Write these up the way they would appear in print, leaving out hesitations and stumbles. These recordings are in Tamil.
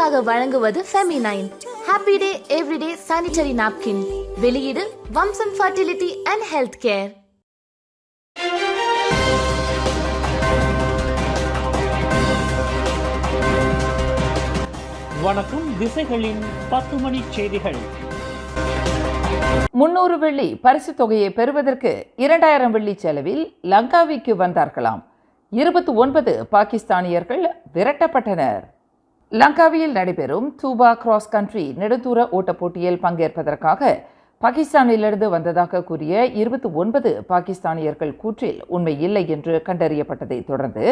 உங்களுக்காக வழங்குவது feminine happy day everyday sanitary napkin. வெளியீடு வம்சம் ஃபர்டிலிட்டி அண்ட் ஹெல்த் கேர். வணக்கம். திசைகளின் 10 மணி செய்திகள். 300 வெள்ளி பரிசு தொகையை பெறுவதற்கு 2000 வெள்ளி செலவில் லங்காவிக்கு வந்தார்களாம். 29 பாகிஸ்தானியர்கள் விரட்டப்பட்டனர். லங்காவியில் நடைபெறும் தூபா கிராஸ் கண்ட்ரி நெடுந்தூர ஓட்டப் போட்டியில் பங்கேற்பதற்காக பாகிஸ்தானிலிருந்து வந்ததாக கூறிய 29 பாகிஸ்தானியர்கள் கூற்றில் உண்மை இல்லை என்று கண்டறியப்பட்டதை தொடர்ந்து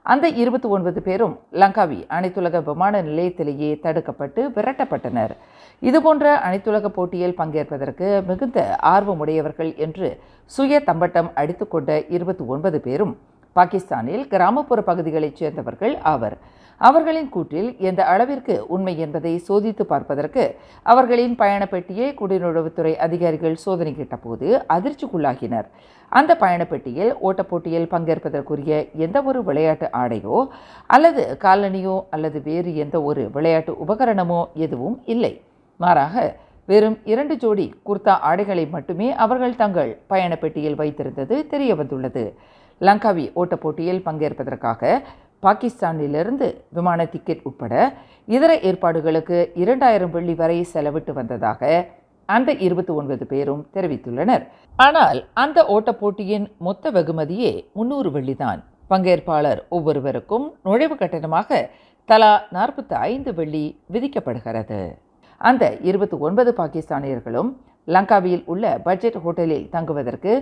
அந்த 29 பேரும் லங்காவி அனைத்துலக விமான நிலையத்திலேயே தடுக்கப்பட்டு விரட்டப்பட்டனர். இதுபோன்ற அனைத்துலக போட்டியில் பங்கேற்பதற்கு மிகுந்த ஆர்வமுடையவர்கள் என்று சுய தம்பட்டம் அடித்துக்கொண்ட 29 பேரும் பாகிஸ்தானில் கிராமப்புற பகுதிகளைச் சேர்ந்தவர்கள் ஆவர். அவர்களின் கூற்றில் எந்த அளவிற்கு உண்மை என்பதை சோதித்து பார்ப்பதற்கு அவர்களின் பயணப்பெட்டியை குடிநுழைவுத்துறை அதிகாரிகள் சோதனையிட்ட போது அதிர்ச்சிக்குள்ளாகினர். அந்த பயணப்பெட்டியில் ஓட்டப்போட்டியில் பங்கேற்பதற்குரிய எந்த ஒரு விளையாட்டு ஆடையோ அல்லது காலணியோ அல்லது வேறு எந்த ஒரு விளையாட்டு உபகரணமோ எதுவும் இல்லை. மாறாக வெறும் 2 ஜோடி குர்தா ஆடைகளை மட்டுமே அவர்கள் தங்கள் பயணப்பெட்டியில் வைத்திருந்தது தெரிய வந்துள்ளது. லங்காவி ஓட்டப்போட்டியில் பங்கேற்பதற்காக பாகிஸ்தானிலிருந்து விமான டிக்கெட் உட்பட இதர ஏற்பாடுகளுக்கு 2000 வெள்ளி வரை செலவிட்டு வந்ததாக அந்த 29 பேரும் தெரிவித்துள்ளனர். ஆனால் அந்த ஓட்டப்போட்டியின் மொத்த வெகுமதியே 300 வெள்ளிதான். பங்கேற்பாளர் ஒவ்வொருவருக்கும் நுழைவு கட்டணமாக தலா 45 வெள்ளி விதிக்கப்படுகிறது. அந்த 29 பாகிஸ்தானியர்களும் லங்காவியில் உள்ள பட்ஜெட் ஹோட்டலில் தங்குவதற்கு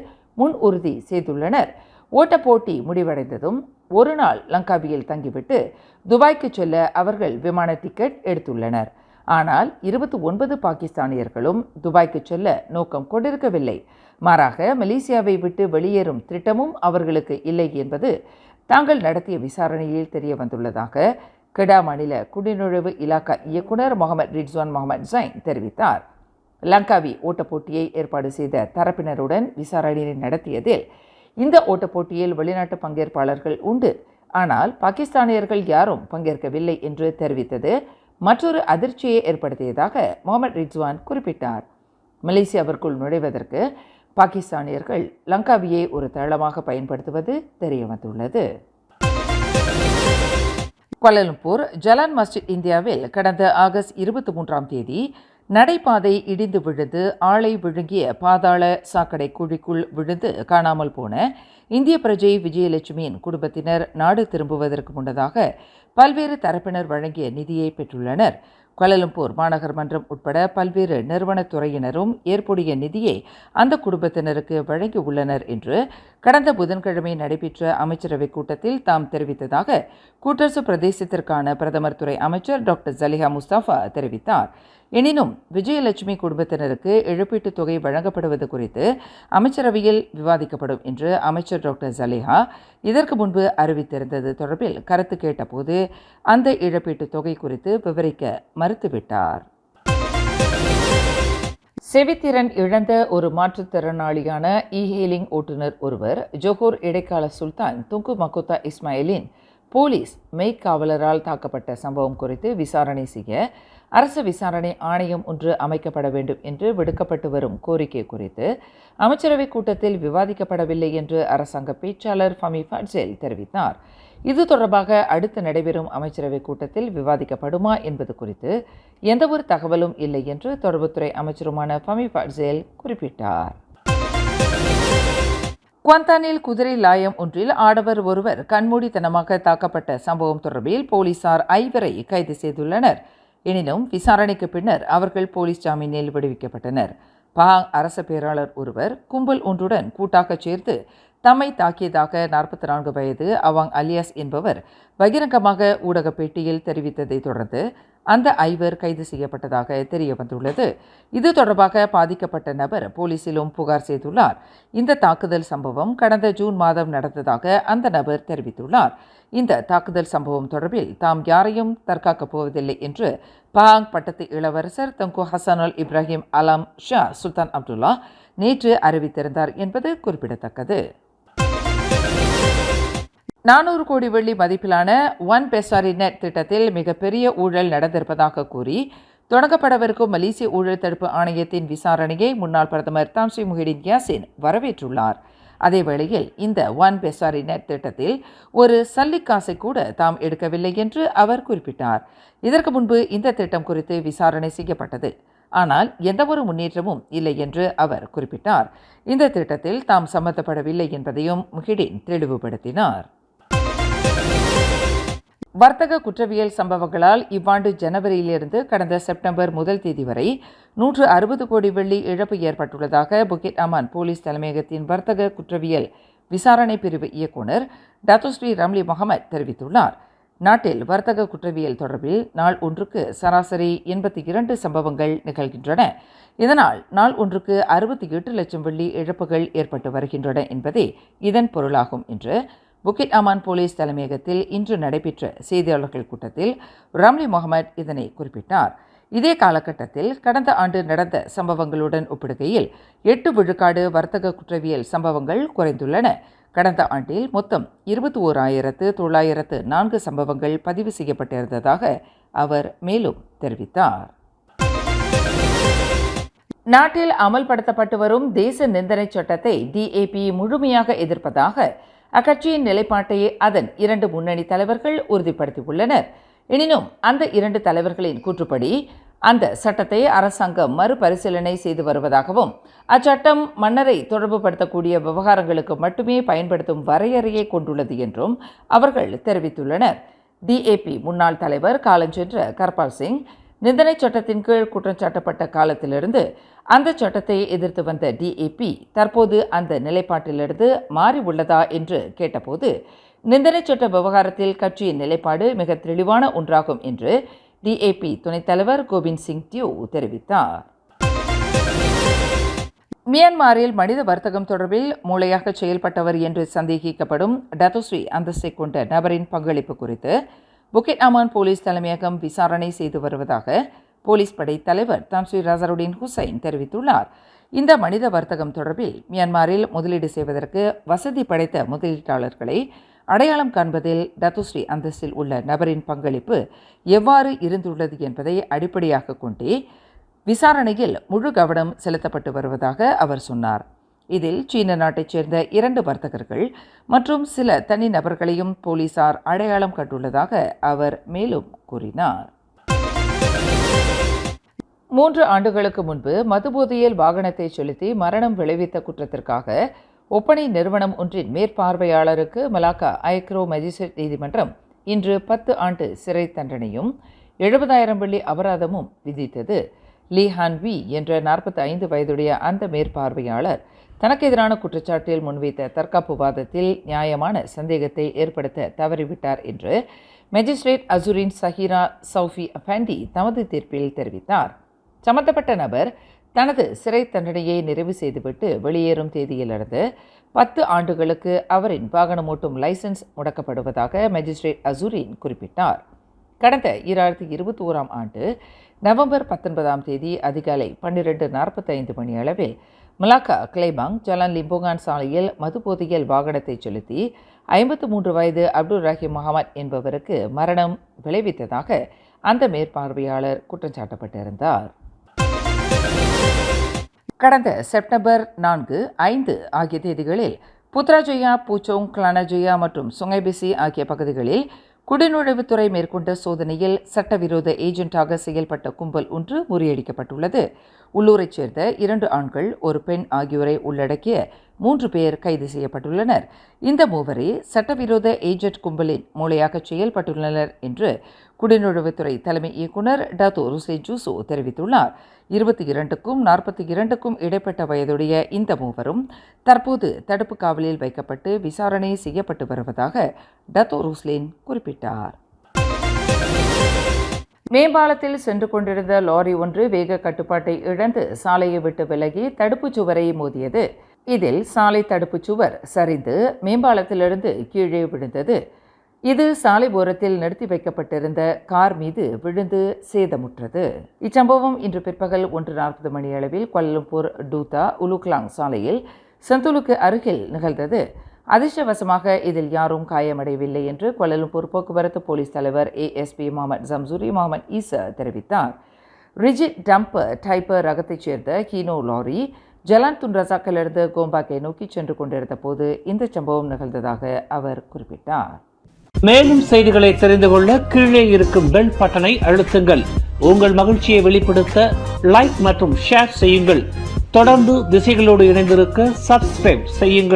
முன் உறுதி செய்துள்ளனர். ஓட்டப்போட்டி முடிவடைந்ததும் ஒரு நாள் லங்காவியில் தங்கிவிட்டு துபாய்க்கு செல்ல அவர்கள் விமான டிக்கெட் எடுத்துள்ளனர். ஆனால் 29 பாகிஸ்தானியர்களும் துபாய்க்கு செல்ல நோக்கம் கொண்டிருக்கவில்லை. மாறாக மலேசியாவை விட்டு வெளியேறும் திட்டமும் அவர்களுக்கு இல்லை என்பது தாங்கள் நடத்திய விசாரணையில் தெரிய வந்துள்ளதாக கெடா மாநில குடிநுழைவு இலாக்கா இயக்குனர் முகமது ரிட்வான் முகமது ஜைன் தெரிவித்தார். லங்காவி ஓட்டப்போட்டியை ஏற்பாடு செய்த தரப்பினருடன் விசாரணை நடத்தியதில் இந்த ஓட்டப்போட்டியில் வெளிநாட்டு பங்கேற்பாளர்கள் உண்டு, ஆனால் பாகிஸ்தானியர்கள் யாரும் பங்கேற்கவில்லை என்று தெரிவித்தது மற்றொரு அதிர்ச்சியை ஏற்படுத்தியதாக முகமது ரிட்வான் குறிப்பிட்டார். மலேசியாவிற்குள் நுழைவதற்கு பாகிஸ்தானியர்கள் லங்காவியை ஒரு தளமாக பயன்படுத்துவது தெரிய வந்துள்ளது. கோலாலம்பூர் ஜலான் மஸ்ஜித் இந்தியாவில் கடந்த ஆகஸ்ட் 23ஆம் தேதி நடைபாதை இடிந்து விழுந்து ஆளை விழுங்கிய பாதாள சாக்கடை குழிக்குள் விழுந்து காணாமல் போன இந்திய பிரஜை விஜயலட்சுமியின் குடும்பத்தினர் நாடு திரும்புவதற்கு முன்னதாக பல்வேறு தரப்பினர் வழங்கிய நிதியை பெற்றுள்ளனர். கோலாலம்பூர் மாநகர் மன்றம் உட்பட பல்வேறு நிறுவனத்துறையினரும் ஏற்புடைய நிதியை அந்த குடும்பத்தினருக்கு வழங்கி உள்ளனர் என்று கடந்த புதன்கிழமை நடைபெற்ற அமைச்சரவைக் கூட்டத்தில் தாம் தெரிவித்ததாக கூட்டரசு பிரதேசத்திற்கான பிரதமர் துறை அமைச்சர் டாக்டர் ஜலிஹா முஸ்தபா தெரிவித்தார். எனினும் விஜயலட்சுமி குடும்பத்தினருக்கு இழப்பீட்டுத் தொகை வழங்கப்படுவது குறித்து அமைச்சரவையில் விவாதிக்கப்படும் என்று அமைச்சர் டாக்டர் ஜலிஹா இதற்கு முன்பு அறிவித்திருந்தது தொடர்பில் கருத்து கேட்டபோது அந்த இழப்பீட்டுத் தொகை குறித்து விவரிக்க மறுத்துவிட்டார். செவித்திறன் இழந்த ஒரு மாற்றுத்திறனாளியான இ-ஹேலிங் ஓட்டுநர் ஒருவர் ஜோஹர் இடைக்கால சுல்தான் துங்கு மகோத்தா இஸ்மாயிலின் போலீஸ் மெய்க்காவலரால் தாக்கப்பட்ட சம்பவம் குறித்து விசாரணை செய்ய அரசு விசாரணை ஆணையம் ஒன்று அமைக்கப்பட வேண்டும் என்று விடுக்கப்பட்டு வரும் கோரிக்கை குறித்து அமைச்சரவைக் கூட்டத்தில் விவாதிக்கப்படவில்லை என்று அரசாங்க பேச்சாளர் ஃபமி ஃபட்சேல் தெரிவித்தார். இது தொடர்பாக அடுத்து நடைபெறும் அமைச்சரவைக் கூட்டத்தில் விவாதிக்கப்படுமா என்பது குறித்து எந்தவொரு தகவலும் இல்லை என்று தொடர்புத்துறை அமைச்சருமான ஃபமி ஃபட்சேல் குறிப்பிட்டார். குவாந்தானில் குதிரை லாயம் ஒன்றில் ஆடவர் ஒருவர் கண்மூடித்தனமாக தாக்கப்பட்ட சம்பவம் தொடர்பில் போலீசார் 5 கைது செய்துள்ளனர். எனினும் விசாரணைக்கு பின்னர் அவர்கள் போலீஸ் ஜாமீனில் விடுவிக்கப்பட்டனர். பாங் அரச பேராளர் ஒருவர் கும்பல் ஒன்றுடன் கூட்டாக சேர்த்து தம்மை தாக்கியதாக 44 வயது அவாங் அலியாஸ் என்பவர் பகிரங்கமாக ஊடக பேட்டியில் தெரிவித்ததை தொடர்ந்து அந்த 5 கைது செய்யப்பட்டதாக தெரிய வந்துள்ளது. இது தொடர்பாக பாதிக்கப்பட்ட நபர் போலீசிலும் புகார் செய்துள்ளார். இந்த தாக்குதல் சம்பவம் கடந்த ஜூன் மாதம் நடந்ததாக அந்த நபர் தெரிவித்துள்ளார். இந்த தாக்குதல் சம்பவம் தொடர்பில் தாம் யாரையும் தற்காக்கப் போவதில்லை என்று பாங் பட்டத்து இளவரசர் தங்கு ஹசனுல் இப்ராஹிம் அலாம் ஷா சுல்தான் அப்துல்லா நேற்று அறிவித்திருந்தார் என்பது குறிப்பிடத்தக்கது. 400 கோடி வெள்ளி மதிப்பிலான ஒன் பெசாரி நெட் திட்டத்தில் மிகப்பெரிய ஊழல் நடந்திருப்பதாக கூறி தொடங்கப்படவிருக்கும் மலேசிய ஊழல் தடுப்பு ஆணையத்தின் விசாரணையை முன்னாள் பிரதமர் தான் ஸ்ரீ முஹிடின் யாசின் வரவேற்றுள்ளார். அதேவேளையில் இந்த ஒன் பெசாரி நெட் திட்டத்தில் ஒரு சல்லிக்காசை கூட தாம் எடுக்கவில்லை என்று அவர் குறிப்பிட்டார். இதற்கு முன்பு இந்த திட்டம் குறித்து விசாரணை செய்யப்பட்டது. ஆனால் எந்தவொரு முன்னேற்றமும் இல்லை என்று அவர் குறிப்பிட்டார். இந்த திட்டத்தில் தாம் சம்பந்தப்படவில்லை என்பதையும் முஹிடின் தெளிவுபடுத்தினார். வர்த்தக குற்றவியல் சம்பவங்களால் இவ்வாண்டு ஜனவரியிலிருந்து கடந்த செப்டம்பர் 1 தேதி வரை 160 கோடி வெள்ளி இழப்பு ஏற்பட்டுள்ளதாக புக்கிட் அமான் போலீஸ் தலைமையகத்தின் வர்த்தக குற்றவியல் விசாரணை பிரிவு இயக்குநர் டாக்டர் ஸ்ரீ ரம்லி முகமது தெரிவித்துள்ளார். நாட்டில் வர்த்தக குற்றவியல் தொடர்பில் நாள் ஒன்றுக்கு சராசரி 82 சம்பவங்கள் நிகழ்கின்றன. இதனால் நாள் ஒன்றுக்கு 68 லட்சம் வெள்ளி இழப்புகள் ஏற்பட்டு வருகின்றன என்பதே இதன் பொருளாகும் என்று புக்கிட் அமான் போலீஸ் தலைமையகத்தில் இன்று நடைபெற்ற செய்தியாளர்கள் கூட்டத்தில் ரம்லி முகமது இதனை குறிப்பிட்டார். இதே காலகட்டத்தில் கடந்த ஆண்டு நடந்த சம்பவங்களுடன் ஒப்பிடுகையில் 8 விழுக்காடு வர்த்தக குற்றவியல் சம்பவங்கள் குறைந்துள்ளன. கடந்த ஆண்டில் மொத்தம் 21,904 சம்பவங்கள் பதிவு செய்யப்பட்டிருந்ததாக அவர் மேலும் தெரிவித்தார். நாட்டில் அமல்படுத்தப்பட்டு வரும் தேச நிந்தனை சட்டத்தை DAP முழுமையாக எதிர்ப்பதாக அக்கட்சியின் நிலைப்பாட்டை அதன் 2 முன்னணி தலைவர்கள் உறுதிப்படுத்தியுள்ளனர். எனினும் அந்த 2 தலைவர்களின் கூற்றுப்படி அந்த சட்டத்தை அரசாங்கம் மறுபரிசீலனை செய்து வருவதாகவும் அச்சட்டம் மன்னரை தொடர்புபடுத்தக்கூடிய விவகாரங்களுக்கு மட்டுமே பயன்படுத்தும் வரையறையை கொண்டுள்ளது என்றும் அவர்கள் தெரிவித்துள்ளனர். DAP முன்னாள் தலைவர் காலஞ்சென்ற கர்பால் சிங் நிந்தனை சட்டத்தின் கீழ் குற்றம் சாட்டப்பட்ட காலத்திலிருந்து அந்த சட்டத்தை எதிர்த்து வந்த DAP தற்போது அந்த நிலைப்பாட்டிலிருந்து மாறி உள்ளதா என்று கேட்டபோது நிந்தனை சட்ட விவகாரத்தில் கட்சியின் நிலைப்பாடு மிக தெளிவான ஒன்றாகும் என்று DAP துணைத் தலைவர் கோவிந்த் சிங் டியூ தெரிவித்தார். மியான்மரில் மனித வர்த்தகம் தொடர்பில் மூளையாக செயல்பட்டவர் என்று சந்தேகிக்கப்படும் டத்தோஸ்ரீ அந்தஸ்தை கொண்ட நபரின் பங்களிப்பு குறித்து புக்கிட் அமான் போலீஸ் தலைமையகம் விசாரணை செய்து வருவதாக போலீஸ் படை தலைவர் தான் ஸ்ரீ ரசருடின் ஹுசைன் தெரிவித்துள்ளார். இந்த மனித வர்த்தகம் தொடர்பில் மியான்மரில் முதலீடு செய்வதற்கு வசதி படைத்த முதலீட்டாளர்களை அடையாளம் காண்பதில் டத்தோஸ்ரீ அந்தஸ்தில் உள்ள நபரின் பங்களிப்பு எவ்வாறு இருந்துள்ளது என்பதை அடிப்படையாக கொண்டே விசாரணையில் முழு கவனம் செலுத்தப்பட்டு வருவதாக அவர் சொன்னார். இதில் சீன நாட்டைச் சேர்ந்த 2 வர்த்தகர்கள் மற்றும் சில தனி நபர்களையும் போலீசார் அடையாளம் கண்டுள்ளதாக அவர் மேலும் கூறினார். 3 ஆண்டுகளுக்கு முன்பு மதுபோதையில் வாகனத்தை செலுத்தி மரணம் விளைவித்த குற்றத்திற்காக ஒப்பனை நிறுவனம் ஒன்றின் மேற்பார்வையாளருக்கு மலாக்கா ஐக்ரோ மேஜிஸ்ட்ரேட் நீதிமன்றம் இன்று 10 ஆண்டு சிறை தண்டனையும் 70,000 வெள்ளி அபராதமும் விதித்தது. லீ ஹான் வி என்ற 45 வயதுடைய அந்த மேற்பார்வையாளர் தனக்கு எதிரான குற்றச்சாட்டில் முன்வைத்த தற்காப்பு வாதத்தில் நியாயமான சந்தேகத்தை ஏற்படுத்த தவறிவிட்டார் என்று மேஜிஸ்ட்ரேட் அசுரின் சஹீரா சௌஃபி அஃபண்டி தமது தீர்ப்பில் தெரிவித்தார். சம்பந்தப்பட்ட நபர் தனது சிறை தண்டனையை நிறைவு செய்துவிட்டு வெளியேறும் தேதியிலிருந்து 10 ஆண்டுகளுக்கு அவரின் வாகனம் ஓட்டும் லைசன்ஸ் முடக்கப்படுவதாக மேஜிஸ்ட்ரேட் அசுரின் குறிப்பிட்டார். கடந்த 2021 ஆண்டு நவம்பர் 19 தேதி அதிகாலை 12:45 மணியளவில் மலாக்கா கிளைபாங் ஜலான் லிம்போகான் சாலையில் மதுபோதையில் வாகனத்தை செலுத்தி 53 வயது அப்துல் ரஹீம் முகமது என்பவருக்கு மரணம் விளைவித்ததாக அந்த மேற்பார்வையாளர் குற்றம் சாட்டப்பட்டிருந்தார். கடந்த செப்டம்பர் 4, 5 ஆகிய தேதிகளில் புத்ராஜயா, பூச்சோங், கிளானஜயா மற்றும் சுங்கைபிசி ஆகிய பகுதிகளில் குடிநுழைவுத்துறை மேற்கொண்ட சோதனையில் சட்டவிரோத ஏஜென்ட்டாக செயல்பட்ட கும்பல் ஒன்று முறியடிக்கப்பட்டுள்ளது. உள்ளூரைச் சேர்ந்த 2 ஆண்கள், ஒரு பெண் ஆகியோரை உள்ளடக்கிய 3 பேர் கைது செய்யப்பட்டுள்ளனர். இந்த மூவரே சட்டவிரோத ஏஜென்ட் கும்பலின் மூளையாக செயல்பட்டுள்ளனர் என்று குடிநுழைவுத்துறை தலைமை இயக்குநர் டாத்தோ ருசே ஜூசோ தெரிவித்துள்ளார். 22க்கும் 42க்கும் இடைப்பட்ட வயதுடைய இந்த மூவரும் தற்போது தடுப்பு காவலில் வைக்கப்பட்டு விசாரணை செய்யப்பட்டு வருவதாக டாத்தோ ருஸ்லேன் குறிப்பிட்டார். மேம்பாலத்தில் சென்று கொண்டிருந்த லாரி ஒன்று வேக கட்டுப்பாட்டை இழந்து சாலையை விட்டு விலகி தடுப்புச் சுவரை மோதியது. இதில் சாலை தடுப்புச் சுவர் சரிந்து மேம்பாலத்திலிருந்து கீழே விழுந்தது. இது சாலை ஓரத்தில் நிறுத்தி வைக்கப்பட்டிருந்த கார் மீது விழுந்து சேதமுற்றது. இச்சம்பவம் இன்று பிற்பகல் 1:40 மணியளவில் கோலாலம்பூர் டூத்தா உலுக்லாங் சாலையில் செந்துலுக்கு அருகில் நிகழ்ந்தது. அதிர்ஷ்டவசமாக இதில் யாரும் காயமடையவில்லை என்று கோலாலம்பூர் போக்குவரத்து போலீஸ் தலைவர் ASP முகமது ஜம்சூரி முகமது ஈசா தெரிவித்தார். ரிஜிட் டம்பர் டைப்பர் ரகத்தைச் சேர்ந்த ஹீனோ லாரி ஜலான் துன் ரசாக்கிலிருந்து கோம்பாக்கை நோக்கி சென்று கொண்டிருந்த போது இந்த சம்பவம் நிகழ்ந்ததாக அவர் குறிப்பிட்டார். மேலும் செய்திகளை தெரிந்து கொள்ள கீழே இருக்கும் பெல் பட்டனை அழுத்துங்கள். உங்கள் மகிழ்ச்சியை வெளிப்படுத்த லைக் மற்றும் ஷேர் செய்யுங்கள். தொடர்ந்து திசைகளோடு இணைந்திருக்க சப்ஸ்கிரைப் செய்யுங்கள்.